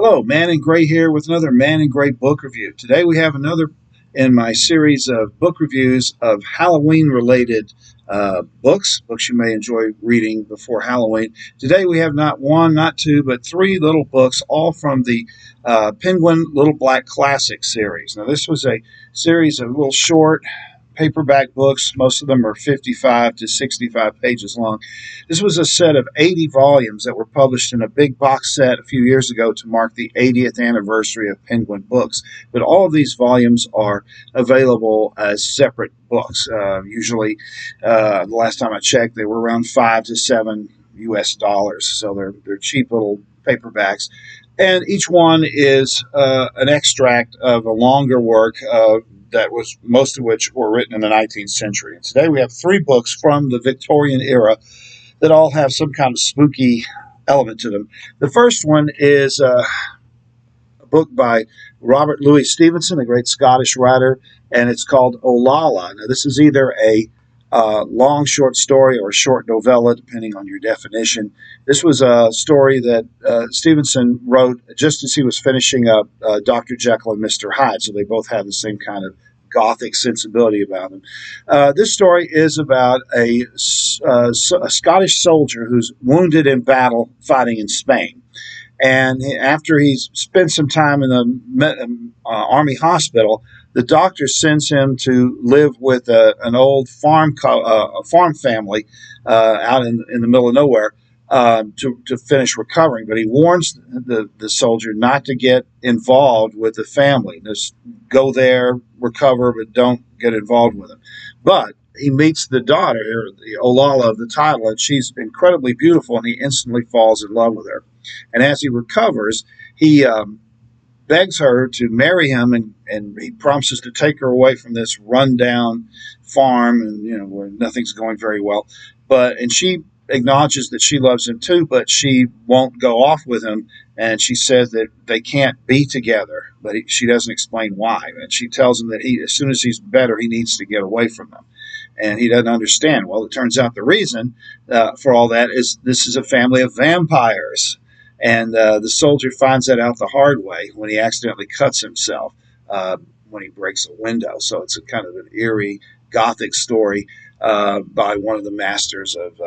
Hello, Man in Gray here with another Man in Gray book review. Today we have another in my series of book reviews of Halloween-related books you may enjoy reading before Halloween. Today we have not one, not two, but three little books, all from the Penguin Little Black Classic series. Now, this was a series of little short paperback books. Most of them are 55 to 65 pages long. This was a set of 80 volumes that were published in a big box set a few years ago to mark the 80th anniversary of Penguin Books. But all of these volumes are available as separate books. Usually, the last time I checked, they were around $5 to $7. So they're cheap little paperbacks. And each one is an extract of a longer work that was most of which were written in the 19th century. And today we have three books from the Victorian era that all have some kind of spooky element to them. The first one is a book by Robert Louis Stevenson, a great Scottish writer, and it's called Olalla. Now, this is either a long short story or a short novella, depending on your definition. This was a story that Stevenson wrote just as he was finishing up Dr. Jekyll and Mr. Hyde, so they both have the same kind of gothic sensibility about them. This story is about a Scottish soldier who's wounded in battle fighting in Spain. And after he's spent some time in the army hospital, the doctor sends him to live with an old farm family out in the middle of nowhere to finish recovering. But he warns the soldier not to get involved with the family. Just go there, recover, but don't get involved with them. But he meets the daughter, the Olalla of the title, and she's incredibly beautiful, and he instantly falls in love with her. And as he recovers, he begs her to marry him, and he promises to take her away from this rundown farm, and where nothing's going very well. And she acknowledges that she loves him too, but she won't go off with him, and she says that they can't be together. But she doesn't explain why, and she tells him that as soon as he's better, he needs to get away from them. And he doesn't understand. Well, it turns out the reason for all that is this is a family of vampires. And the soldier finds that out the hard way when he accidentally cuts himself when he breaks a window. So it's a kind of an eerie gothic story by one of the masters of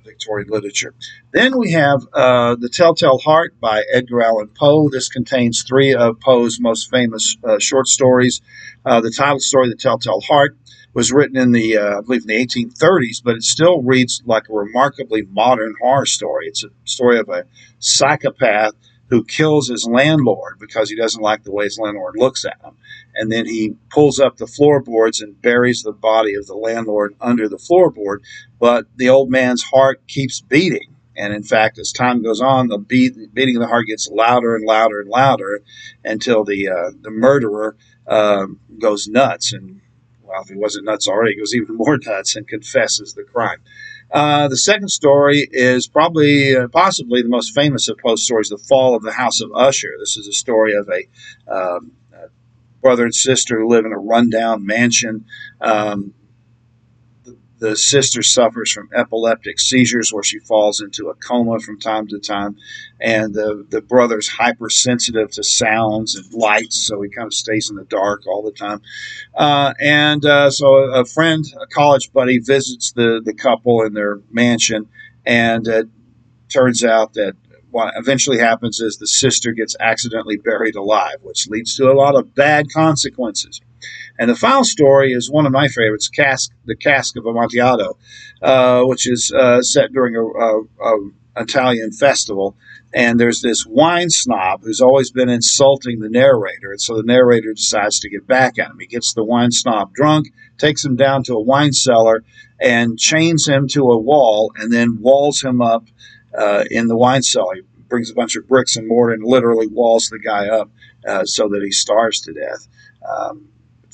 Victorian literature. Then we have The Telltale Heart by Edgar Allan Poe. This contains three of Poe's most famous short stories. The title story, The Telltale Heart, was written in I believe in the 1830s, but it still reads like a remarkably modern horror story. It's a story of a psychopath who kills his landlord because he doesn't like the way his landlord looks at him. And then he pulls up the floorboards and buries the body of the landlord under the floorboard. But the old man's heart keeps beating. And in fact, as time goes on, the beating of the heart gets louder and louder and louder until the murderer goes nuts. And well, if he wasn't nuts already, he goes even more nuts and confesses the crime. The second story is possibly the most famous of Poe's stories, The Fall of the House of Usher. This is a story of a brother and sister who live in a rundown mansion. The sister suffers from epileptic seizures where she falls into a coma from time to time. And the brother's hypersensitive to sounds and lights, so he kind of stays in the dark all the time. So a friend, a college buddy, visits the couple in their mansion, and it turns out that what eventually happens is the sister gets accidentally buried alive, which leads to a lot of bad consequences. And the final story is one of my favorites, The Cask of Amontillado, which is set during a Italian festival. And there's this wine snob who's always been insulting the narrator. And so the narrator decides to get back at him. He gets the wine snob drunk, takes him down to a wine cellar, and chains him to a wall, and then walls him up in the wine cellar. He brings a bunch of bricks and mortar and literally walls the guy up so that he starves to death.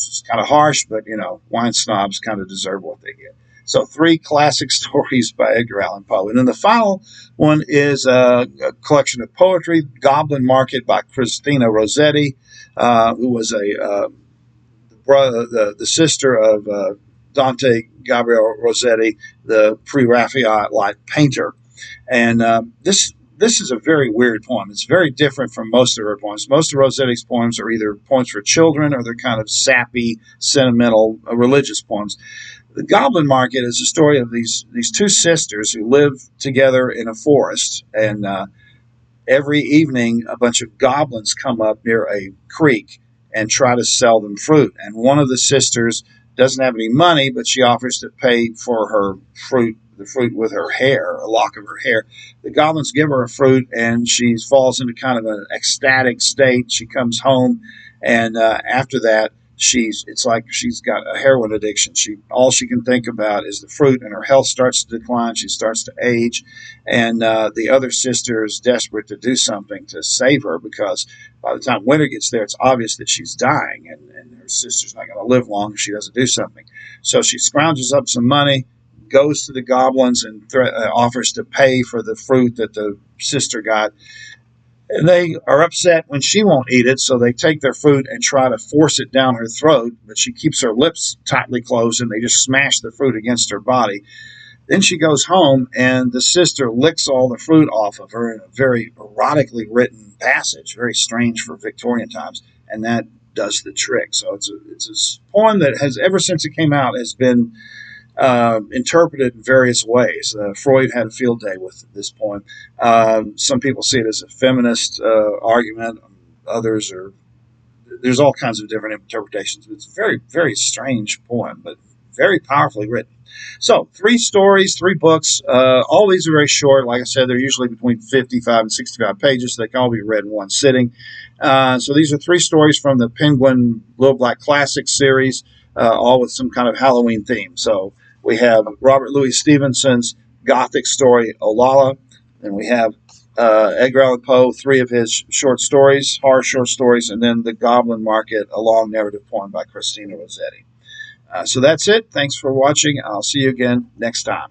It's kind of harsh, but, wine snobs kind of deserve what they get. So three classic stories by Edgar Allan Poe. And then the final one is a collection of poetry, Goblin Market by Christina Rossetti, who was the sister of Dante Gabriel Rossetti, the pre-Raphaelite painter. And this this is a very weird poem. It's very different from most of her poems. Most of Rossetti's poems are either poems for children or they're kind of sappy, sentimental, religious poems. The Goblin Market is a story of these two sisters who live together in a forest, and every evening a bunch of goblins come up near a creek and try to sell them fruit. And one of the sisters doesn't have any money, but she offers to pay for her fruit, the fruit with her hair, a lock of her hair. The goblins give her a fruit, and she falls into kind of an ecstatic state. She comes home, and after that, it's like she's got a heroin addiction. All she can think about is the fruit, and her health starts to decline. She starts to age, and the other sister is desperate to do something to save her, because by the time winter gets there, it's obvious that she's dying, and her sister's not going to live long if she doesn't do something. So she scrounges up some money, goes to the goblins, and offers to pay for the fruit that the sister got. And they are upset when she won't eat it, so they take their fruit and try to force it down her throat, but she keeps her lips tightly closed, and they just smash the fruit against her body. Then she goes home, and the sister licks all the fruit off of her in a very erotically written passage, very strange for Victorian times, and that does the trick. So it's a poem that has, ever since it came out, has been interpreted in various ways. Freud had a field day with this poem. Some people see it as a feminist argument. Others are, there's all kinds of different interpretations. It's a very, very strange poem, but very powerfully written. So 3 stories, 3 books. All these are very short. Like I said, they're usually between 55 and 65 pages. So they can all be read in one sitting. So these are 3 stories from the Penguin Little Black Classics series, all with some kind of Halloween theme. So we have Robert Louis Stevenson's Gothic story, Olalla. And we have Edgar Allan Poe, 3 of his short stories, horror short stories, and then The Goblin Market, a long narrative poem by Christina Rossetti. So that's it. Thanks for watching. I'll see you again next time.